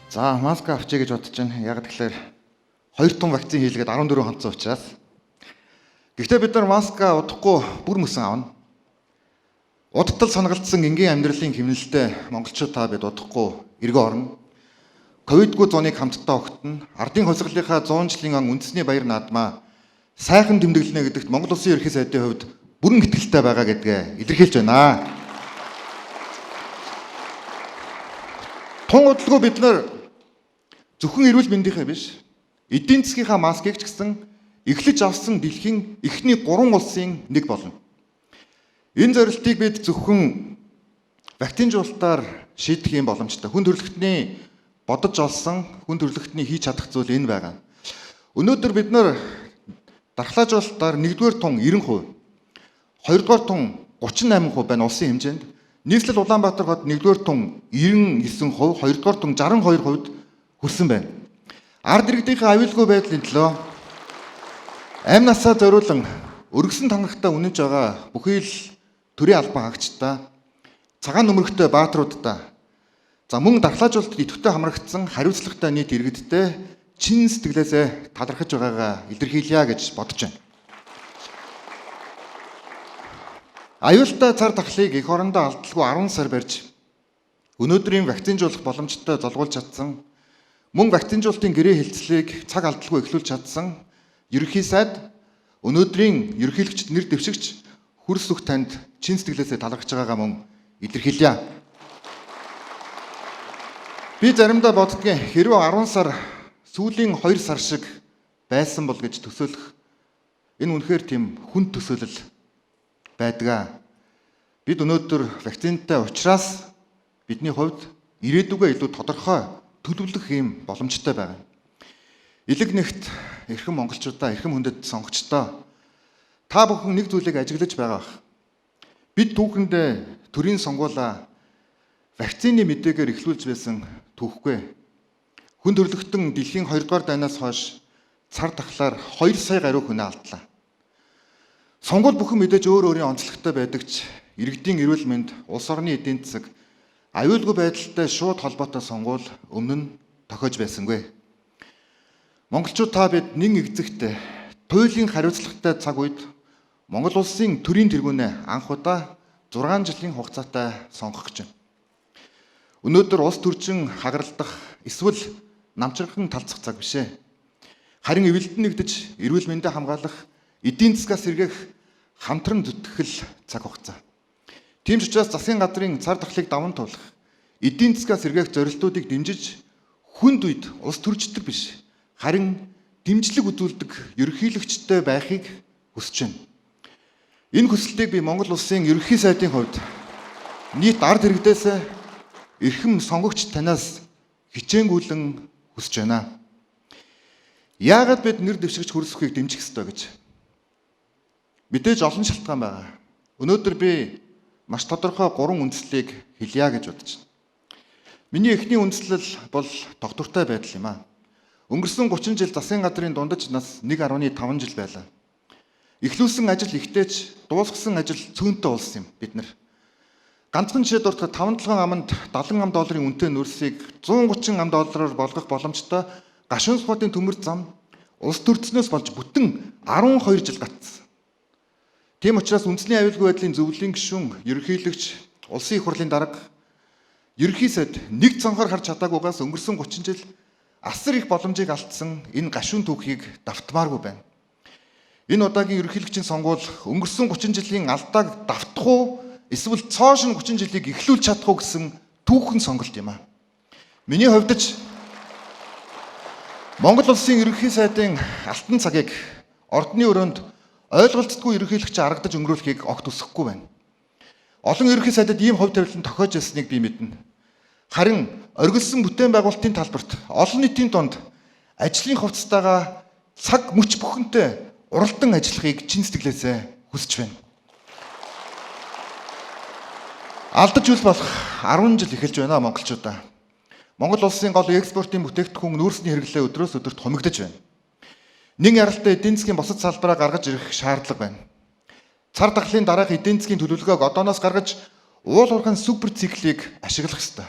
За маска авчиг гэж бодож байна. Яг тэгэхээр 2 тонн вакцин хийлгээд 14 хонцсон учраас. Гэхдээ бид нар маска удахгүй бүр мөсөн авна. Удтал сонголцсон энгийн амьдралын хэмнэлтэд монголчууд та бид удахгүй эргэн орно. Ковидгүй зуныг хамтдаа огтно. Ардын хувьсгалынхаа 100 жилийн ан үндэсний баяр наадмаа сайхан тэмдэглэнэ гэдэгт Монгол Улсын ерөнхий сайдын хувьд бүрэн итгэлтэй байгаа гэдгээ илэрхийлж байна. Тун удалгүй бид нар зөвхөн эрүүл мэндийнхээ биш, эдийн засгийнхаа маскыг ч гэсэн эхлэж авсан дэлхийн эхний 3 улсын нэг болно. Энэ зорилтыг бид зөвхөн вакцинжуулалтаар шийдэх юм боломжтой. Хүн төрөлхтний бодож олсон, хүн төрөлхтний хийж чадах зүйл энэ байгаа. Өнөөдөр бид нар дархлаажуулалтаар 1-р тун 90%, 2-р тун 38% байна улсын хэмжээнд. Нийслэл Улаанбаатар хот 1-р тун 99%, 2-р тун 62%-д хүрсэн байна. Ард иргэдийнхээ аюулгүй байдлын төлөө амь насаа зориулан өргөсөн тангахтаа үнэнж байгаа бүхий л төрийн албан хаагчдаа, цагаан нөмөрөгтэй баатруудаа, за мөн дархлаажуулалтад идэвхтэй хамрагдсан хариуцлагатай нийт иргэдтэй чин сэтгэлээсээ талархаж байгаагаа илэрхийлье гэж бодож байна. Аюултай цар тахлыг эх орондоо алдалгүй 10 сар барьж өнөөдрийн вакцинжуулах боломжтой золгуулж чадсан, мөн вакцинжуулалтын гэрээ хэлцлийг цаг алдалгүй эхлүүлж чадсан ерөнхий сайд өнөөдрийн ерөнхийлөгчд нэр дэвшигч хүрс сүх танд чин сэтгэлээсээ талархаж байгаагаа мөн илэрхийлье. Би заримдаа боддгийн хэрвээ 10 сар сүүлийн 2 сар шиг байсан бол гэж төсөөлөх энэ үнэхээр тийм хүн төсөөлөл байдаг. Бид өнөөдөр вакцинтай учраас бидний хувьд ирээдүгөө илүү тодорхой төлөвлөх юм боломжтой байна. Илэг нэгт эрхэм монголчуудаа, эрхэм хүндэт сонгогчдоо та бүхэн нэг зүйлийг ажиглаж байгаа бах. Бид түүхэндээ төрийн сонгуулаа вакцины мэдээгээр эхлүүлж байсан түүхгүй. Хүн төрөлхтөн дэлхийн 2 дугаар дайнаас хойш цар тахлаар 2 сая гаруй хүн алдлаа. Сонгуул бүхэн мэдээж өөр өөрийн онцлогтой байдаг ч иргэдийн эрүүл мэнд, улс орны эдийн засаг, аюулгүй байдалтай шууд холбоотой сонгуул өмнө нь тохиож байсангүй. Монголчууд та бид нэнэгзэгтэй, туйлын хариуцлагатай цаг үед Монгол улсын төрийн тэргүүнээ анх удаа 6 жилийн хугацаатай сонгох гэж байна. Өнөөдөр улс төрчин хагаралдах эсвэл намчирхан талцах цаг бишээ. Харин эвэлдэн нэгдэж эрүүл мэндэ хамгаалах, эдийн засгаас сэргээх хамтран зүтгэл цаг хугацаа. Тийм ч учраас засгийн газрын цар тахлыг даван туулах, эдийн засгаас сэргээх зорилтуудыг дэмжиж хүнд үед улс төрчдөг биш, харин дэмжлэг үзүүлдэг ерөнхийлөгчтэй байхыг хүсэж байна. Энэ хүсэлтийг би Монгол улсын ерөнхий сайдын хувьд нийт ард иргэдээс эрхэм сонгогч танаас хичээнгүйлэн хүсэж байна. Яагаад бид нэр дэвшигч хөрсөхийг дэмжих ёстой гэж? Мэдээж олон шалтгаан байгаа. Өнөөдөр би маш тодорхой 3 үндслийг хэлье гэж бодож байна. Миний эхний үндслэл бол тогтвортой байдал юм аа. Өнгөрсөн 30 жил засгийн газрын дундаж нас 1.5 жил байлаа. Эхлүүлсэн ажил ихтэйч, дуусгасан ажил цөөнтэй болсон юм бид нар. Ганцхан жишээ дуртахад 5-7 аманд 70 ам долларын үнэтэй нөрсийг 130 ам доллараар болгох боломжтой гашуун суудын төмөр зам улс төрцнөөс болж бүтэн 12 жил гатсан. Тийм учраас үндэсний аюулгүй байдлын зөвлөлийн гишүүн, ерөнхийлөгч, улсын их хурлын дарга, ерөнхий сайд нэг цонхоор харж чадаагүйгаас өнгөрсөн 30 жил асар их боломжийг алдсан энэ гашуун түүхийг давтмааргүй байна. Энэ удаагийн ерөнхийлөгчийн сонгуул өнгөрсөн 30 жилийн алдааг давтах уу, эсвэл цоошин 30 жилийг эхлүүлж чадах уу гэсэн түүхэн сонголт юм аа. Миний хувьд ч Монгол улсын ерөнхий сайдын алтан цагийг ордны өрөөнд ойлголцдоггүй ерөнхийлөгч харагдаж өнгөрүүлэхийг огт хүсэхгүй байна. Олон ерөнхий сайдад ийм хувь тавилан тохиож байсныг би мэднэ. Харин оргилсон бүтээн байгуулалтын талбарт олон нийтийн дунд ажлын хувцастайгаа цаг мөч бүхэнтэй уралдан ажиллахыг чин сэтгэлээсээ хүсэж байна. Алдаж үл болох 10 жил эхэлж байна монголчуудаа. Монгол улсын гол экспортын бүтээгдэхүүн нүүрсний хэрэглээ өдрөөс өдөрт хомигдож байна. Нэг яралтай эдийн засгийн босод салбараа гаргаж ирэх шаардлага байна. Цар тахлын дараах эдийн засгийн төлөвлөгөөг одооноос гаргаж уул уурхайн супер циклийг ашиглах ёстой.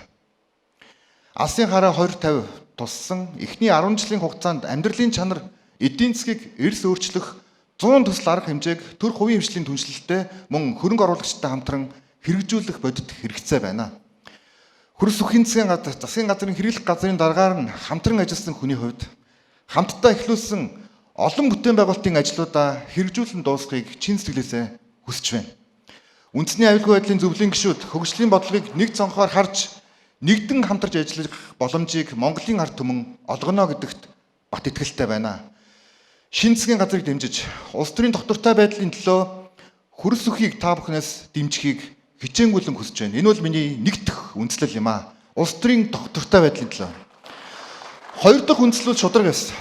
Алсын хараа 250 туссан эхний 10 жилийн хугацаанд амьдралын чанар, эдийн засгийг эрс өөрчлөх 100 төсөл арга хэмжээг төр хувийн хвшлийн түншлэлтэй мөн хөрөнгө оруулагчтай хамтран хэрэгжүүлэх бодит хэрэгцээ байна. Хөрс үхийн засгийн газрын хэрэглэх газрын дараагаар нь хамтран ажилласан хүний хувьд хамтдаа эхлүүлсэн олон бүтээн байгуулалтын ажлуудаа хэрэгжүүлэн дуусгахыг чин сэтгэлээсээ хүсэж байна. Үндэсний аюулгүй байдлын зөвлөлийн гишүүд хөгжлийн бодлогыг нэг цонхоор харж нэгдэн хамтарч ажиллах боломжийг Монголын ард түмэн олгоно гэдэгт бат итгэлтэй байна. Шинэ засгийн газрыг дэмжиж улс төрийн доктортой байдлын төлөө хөрс үхийг та бүхнээс дэмжихийг хичээнгүйлэн хүсэж байна. Энэ бол миний нэг дэх үндслэл юм аа. Улс төрийн доктортой байдлын төлөө. Хоёр дахь үндслэл бол шударга байсан.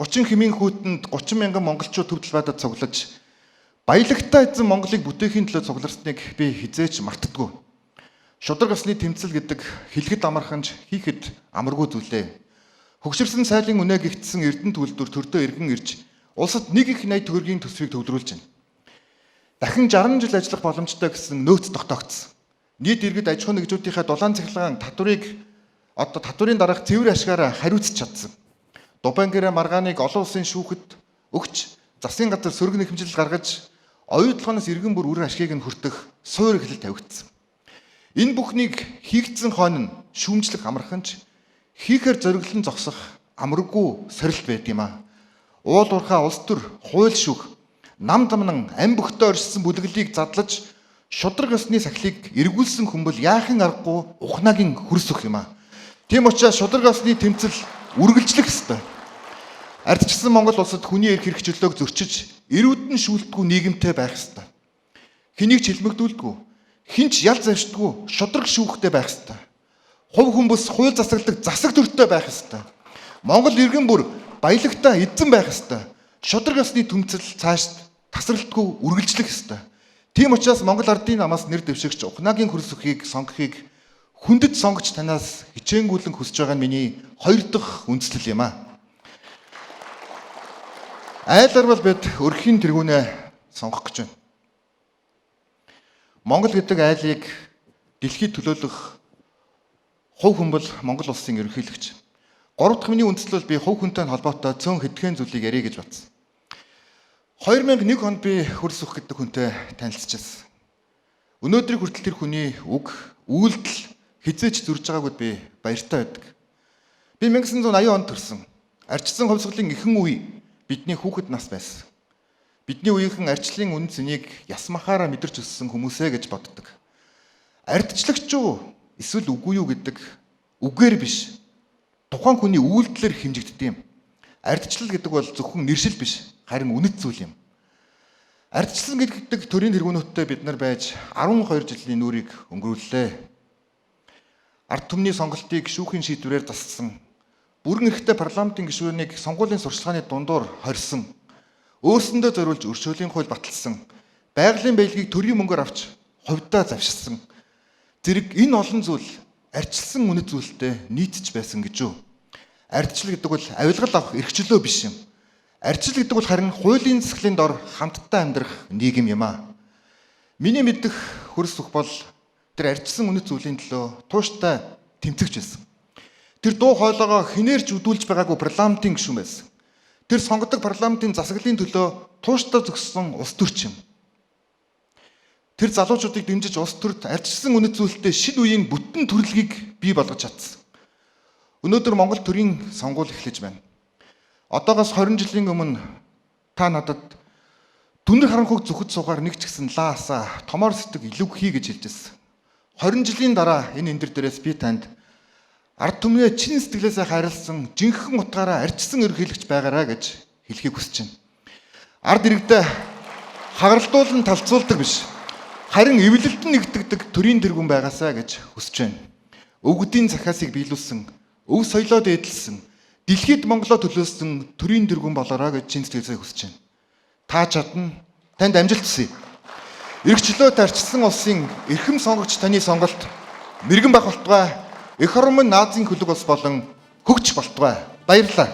30 хэмийн хүүтэнд 30 мянган монголчууд төвдөл байдад цуглаж баялагтай эзэн Монголыг бүтээхийн төлөө цугларсныг би хизээч мартдаггүй. Шударга усны тэмцэл гэдэг хэлэхэд амарханж хийхэд амаргүй зүйлээ. Хөгшөрсөн сайлын үнэ гэгдсэн эрдэнэ төлөвлөр төрдөө иргэн ирж улсад нэг их 80 төгрөгийн төсвийг төвлөрүүлж байна. Дахин 60 жил ажиллах боломжтой гэсэн нөөц тогтоогдсон. Нийт иргэд аж ахуйн нэгжүүдийнхээ дулаан цахилгаан татврын дараах цэвэр ашгаараа хариуцж чадсан. Дубангэрэ маргааныг олон улсын шүүхэд өгч засгийн газар сөрөг нэхэмжил гаргаж оюутлогоноос иргэн бүр үр ашгийг нь хүртэх суур эхлэл тавигдсан. Энэ бүхнийг хийгдсэн хойно нь шүүмжлэх амарханч хийхээр зориглон зогсох амаргүй сорилт байд юм аа. Уул уурхай улс төр хууль шүүх нам тамнан ам бөхтөө оршсон бүлэглийг задлаж шударга ёсны сахилыг эргүүлсэн хүмбэл яахын аргагүй ухнаагийн хөрс өх юм аа. Тийм учраас шударга ёсны тэмцэл үргэлжлэх ёстой. Ардчилсан Монгол улсад хүний эрх хэрэгчлөлөөг зөрчиж эрүүдэн шүүлтгүй нийгэмтэй байх ёстой. Хэнийг ч хилмигдүүлдэггүй, хинч ял завшдаггүй шударга шүүхтэй байх ёстой. Хувь хүмүүс хууль засагладаг засаг төртөө байх ёстой. Монгол иргэн бүр баялагтай эзэн байх ёстой. Шударга ёсны түнцэл цааш тасралтгүй үргэлжлэх ёстой. Тийм учраас Монгол ардын намаас нэр дэвшигч ухнаагийн хөрс өхийг сонгохыг хүндэт сонгож танаас хичээнгүйлэн хүсэж байгаа нь миний хоёр дахь үндслэл юм аа. Айлар бол бид өрхийн тэргүүнээ сонгох гэж байна. Монгол гэдэг айлыг дэлхийд төлөөлөх хувь хүн бол Монгол улсын ерөнхийлөгч. Гурав дахь миний үндслэл бол би хувь хүнтэй холбоотой цөөн хэдхэн зүйлийг ярих гэж бодсон. 2001 онд би хөрс өх гэдэг хүнтэй танилцчихсан. Өнөөдрийг хүртэл тэр хүний үг, үйлдэл хизээч зурж байгааг би баяртай байдаг. Би 1980 онд төрсөн. Арчсан хувьсгалын эхэн үе бидний хүүхэд нас байсан. Бидний үеийнхэн арчлын үн цэнийг ясмахаараа мэдэрч өссөн хүмүүсээ гэж боддог. Ардчлагч юу эсвэл үгүй юу гэдэг үгээр биш. Тухайн хүний үйлдэлээр хэмжигддэг юм. Ардчлал гэдэг бол зөвхөн нэршил биш, харин үнэт зүйл юм. Ардчлал гэдэг төрийн тэргүүнүүдтэй бид нар байж 12 жилийн нүрийг өнгөрүүллээ. Ард түмний сонголтыг шүүхийн шийдвэрээр зассан. Бүрэн эрхтэй парламентын гишүүнийг сонгуулийн сурчлагын дундуур хорьсон. Өөрсөндөө зориулж өршөөлийн хууль баталсан. Байгалийн баялагийг төрийн мөнгөөр авч хувьдаа завшилсан. Зэрэг энэ олон зүйл ардчилсан үнэт зүйлтэй нийцж байсан гэж юу? Ардчил гэдэг бол авилгал авах эрхчлөө биш юм. Ардчил гэдэг бол харин хуулийн засаглалын дор хамтдаа амьдрах нийгэм юм аа. Миний мэддэх хөрс өх бол тэр ардчилсан үнэт зүйлийн төлөө тууштай тэмцэгч байсан. Тэр дуу хоолойгоо хинээрч үдүүлж байгаагүй парламентын гишүүн байсан. Тэр сонгодог парламентын засаглалын төлөө тууштай зөкссөн улс төрч юм. Тэр залуучуудыг дэмжиж улс төрд ардчилсан үнэт зүйлтэй шин үеийн бүтэн төрөлхийг бий болгож чадсан. Өнөөдөр Монгол төрийн сонгуул эхлэж байна. Одоогоос 20 жилийн өмнө та надад түнэр харанхуйг зүхэд суугаар нэг ч гэсэн лаасаа томоор сэтг илүү хий гэж хэлжсэн. 20 жилийн дараа энэ эндэр дээрээс би танд ард түмнээ чин сэтгэлээсээ хайрлсан жинхэнэ утгаараа арчсан ерөнхийлөгч байгаараа гэж хэлхийг хүсэж байна. Ард иргэдээ хагаралдуулан талцуулдаг биш. Харин эвлэлдэн нэгтгэдэг төрийн тэргүүн байгаасаа гэж хүсэж байна. Өвгдийн захаасыг биелүүлсэн, өв соёлоо дээдлсэн, дэлхийд Монголоо төлөөлсөн төрийн тэргүүн болоорой гэж чин сэтгэлээсээ хүсэж байна. Та чадна. Танд амжилт хүсье. Иргэчлөө тарчсан улсын эрхэм сонгогч таны сонголт мэрэгэн байх болтугай. Эх орон минь Наазын хөлөг улс болон хөгжих болтугай. Баярлалаа.